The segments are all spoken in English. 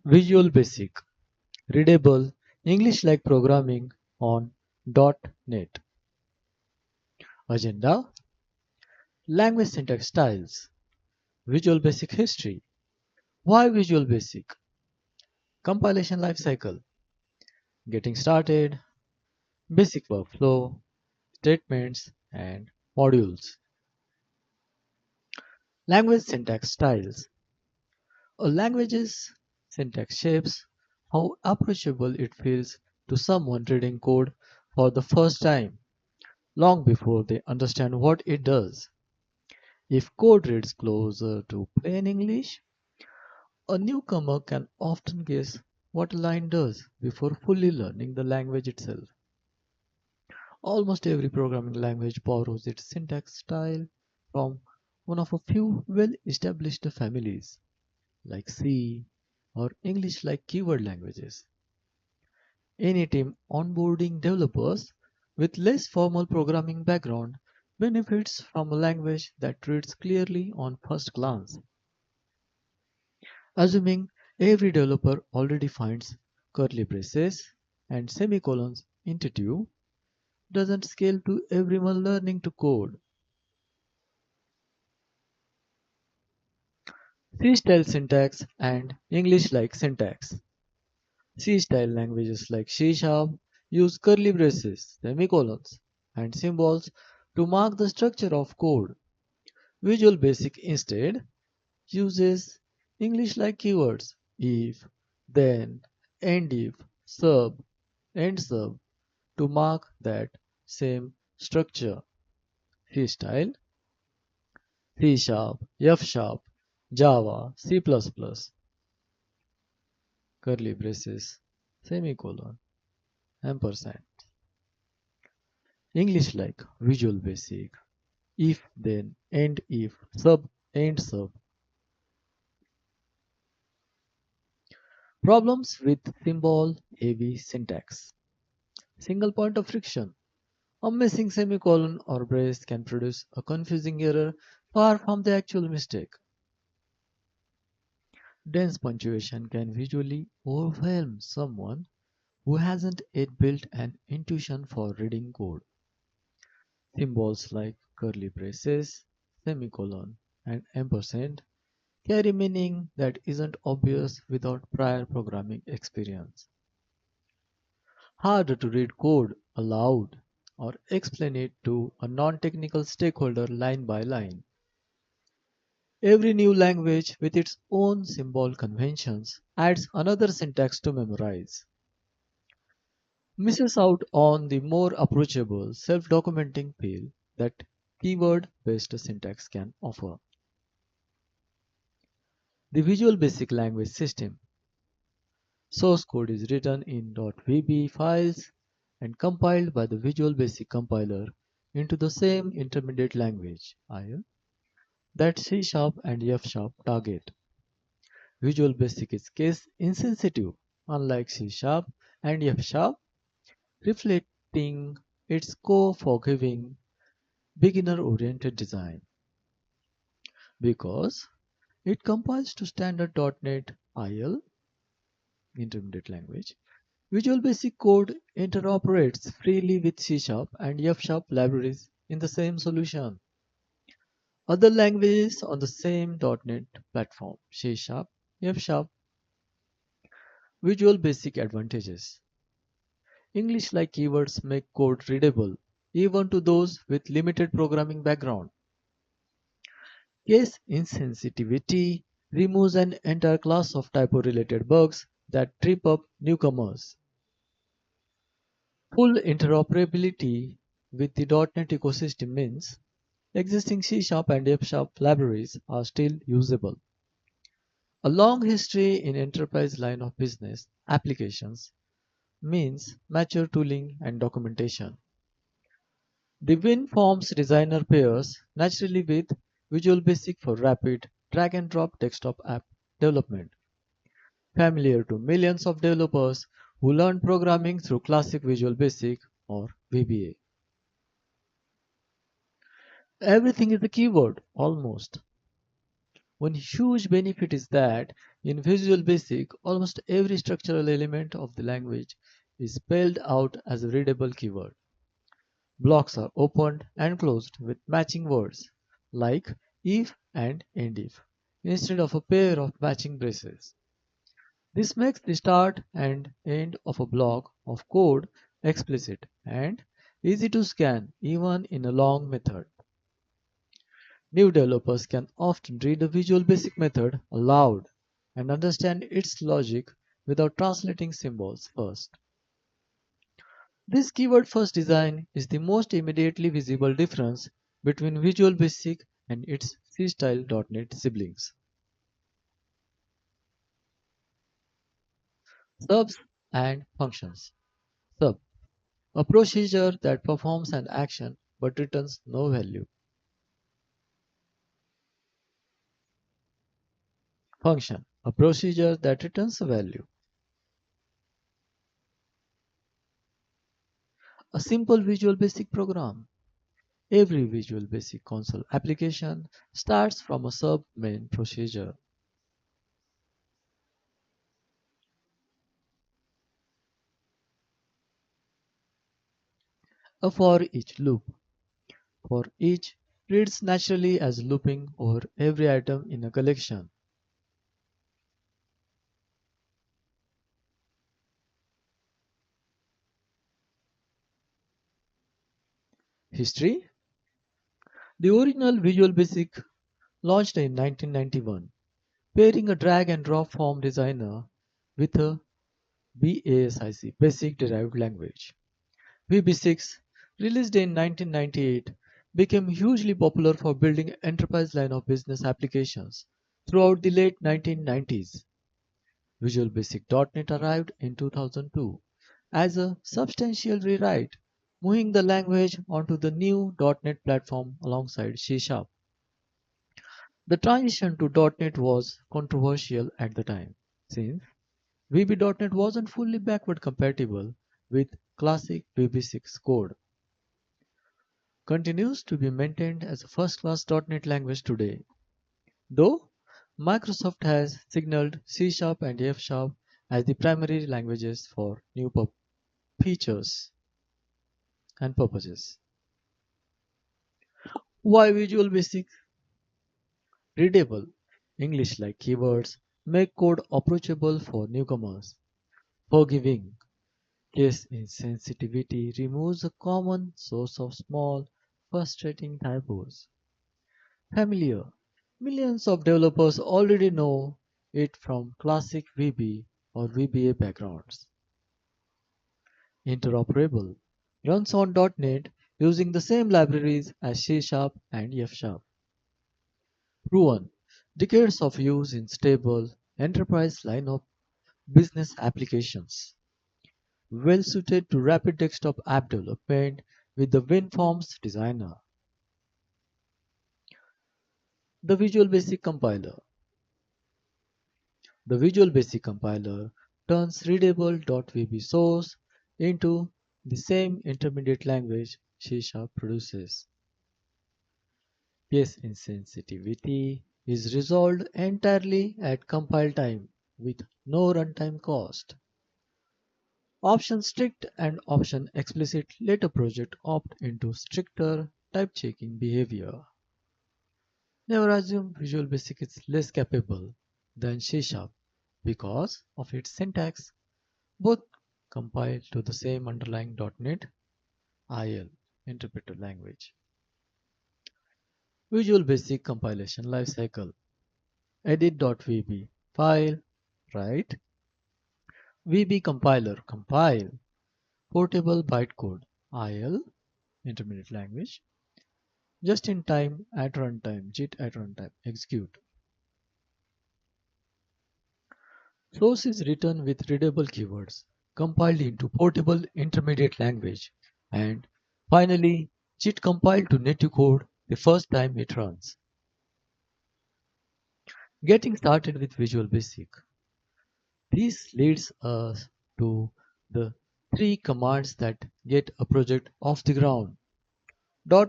Visual Basic, readable, English-like programming on .NET. Agenda: Language syntax styles, Visual Basic history, why Visual Basic, compilation lifecycle, getting started, basic workflow, statements, and modules. Language syntax styles. A language's syntax shapes how approachable it feels to someone reading code for the first time, long before they understand what it does. If code reads closer to plain English, a newcomer can often guess what a line does before fully learning the language itself. Almost every programming language borrows its syntax style from one of a few well-established families, like C or English-like keyword languages. Any team onboarding developers with less formal programming background benefits from a language that reads clearly on first glance. Assuming every developer already finds curly braces and semicolons intuitive, doesn't scale to everyone learning to code. C-style syntax and English-like syntax. C-style languages like C# use curly braces, semicolons, and symbols to mark the structure of code. Visual Basic instead uses English-like keywords if, then, end if, sub, end sub to mark that same structure. C style, C sharp, F sharp, Java, C++, curly braces, semicolon, ampersand. English like Visual Basic, if then, end if, sub, end sub. Problems with symbol heavy syntax. Single point of friction. A missing semicolon or brace can produce a confusing error far from the actual mistake. Dense punctuation can visually overwhelm someone who hasn't yet built an intuition for reading code. Symbols like curly braces, semicolon, and ampersand carry meaning that isn't obvious without prior programming experience. Harder to read code aloud or explain it to a non-technical stakeholder line by line. Every new language with its own symbol conventions adds another syntax to memorize. Misses out on the more approachable self-documenting feel that keyword-based syntax can offer. The Visual Basic Language System. Source code is written in .vb files and compiled by the Visual Basic compiler into the same intermediate language IL that C# and F# target. Visual Basic is case insensitive, unlike C# and F#, reflecting its co-forgiving, beginner-oriented design. Because it compiles to standard .NET IL intermediate language, Visual Basic Code interoperates freely with C# and F# libraries in the same solution. Other languages on the same .NET platform, C#, F#, Visual Basic advantages. English-like keywords make code readable, even to those with limited programming background. Case insensitivity removes an entire class of typo-related bugs that trip up newcomers. Full interoperability with the .NET ecosystem means existing C# and F# libraries are still usable. A long history in enterprise line of business applications means mature tooling and documentation. The WinForms designer pairs naturally with Visual Basic for rapid drag-and-drop desktop app development, familiar to millions of developers who learn programming through classic Visual Basic or VBA. Everything is a keyword, almost. One huge benefit is that in Visual Basic, almost every structural element of the language is spelled out as a readable keyword. Blocks are opened and closed with matching words, like if and end if, instead of a pair of matching braces. This makes the start and end of a block of code explicit and easy to scan even in a long method. New developers can often read a Visual Basic method aloud and understand its logic without translating symbols first. This keyword first design is the most immediately visible difference between Visual Basic and its C-Style.NET siblings. Subs and functions. Sub, a procedure that performs an action but returns no value. Function, a procedure that returns a value. A simple Visual Basic program. Every Visual Basic console application starts from a sub main procedure. A for each loop. For each reads naturally as looping over every item in a collection. History. The original Visual Basic launched in 1991, pairing a drag and drop form designer with a BASIC basic derived language. VB6, released in 1998, became hugely popular for building enterprise line of business applications throughout the late 1990s. Visual Basic .NET arrived in 2002 as a substantial rewrite, moving the language onto the new .NET platform alongside C Sharp. The transition to .NET was controversial at the time, since VB.NET wasn't fully backward compatible with classic VB6 code. Continues to be maintained as a first-class .NET language today, though Microsoft has signaled C Sharp and F Sharp as the primary languages for new features and purposes. Why Visual Basic? Readable. English-like keywords make code approachable for newcomers. Forgiving. Case insensitivity removes a common source of small, frustrating typos. Familiar. Millions of developers already know it from classic VB or VBA backgrounds. Interoperable. Runs on .NET using the same libraries as C Sharp and F Sharp. Proven. Decades of use in stable, enterprise line of business applications. Well suited to rapid desktop app development with the WinForms designer. The Visual Basic Compiler. The Visual Basic Compiler turns readable.vb source into the same intermediate language C# produces. Case insensitivity is resolved entirely at compile time with no runtime cost. Option strict and option explicit let a project opt into stricter type checking behavior. Never assume Visual Basic is less capable than C# because of its syntax. Both compile to the same underlying .NET IL interpreter language. Visual Basic compilation lifecycle. Edit.vb file, write. VB compiler compile. Portable bytecode IL intermediate language. Just in time at runtime, JIT at runtime, execute. Source is written with readable keywords, compiled into portable intermediate language, and finally, JIT compiled to native code the first time it runs. Getting started with Visual Basic. This leads us to the three commands that get a project off the ground.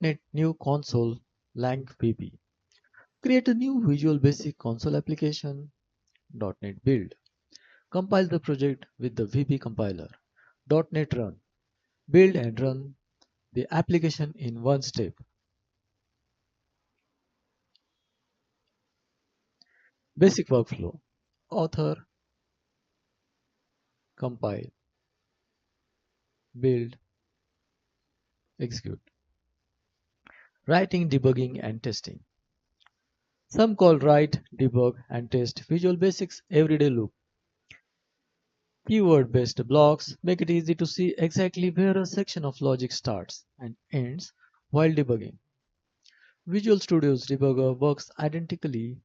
.NET New Console lang VB. Create a new Visual Basic console application, .NET Build. Compile the project with the VB compiler. .NET Run. Build and run the application in one step. Basic workflow. Author, compile, build, execute. Writing, debugging, and testing. Some call write, debug, and test Visual Basics everyday loop. Keyword-based blocks make it easy to see exactly where a section of logic starts and ends while debugging. Visual Studio's debugger works identically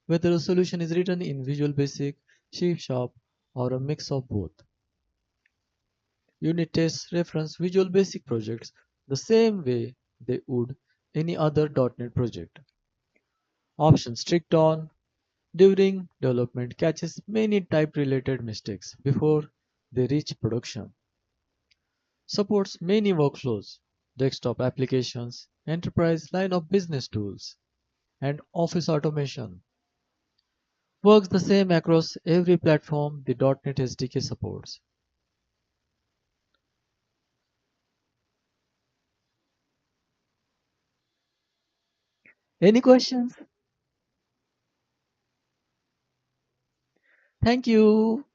whether a solution is written in Visual Basic, C Sharp, or a mix of both. Unit tests reference Visual Basic projects the same way they would any other .NET project. Option strict on during development catches many type-related mistakes before they reach production. Supports many workflows, desktop applications, enterprise line of business tools, and office automation. Works the same across every platform the .NET SDK supports. Any questions? Thank you.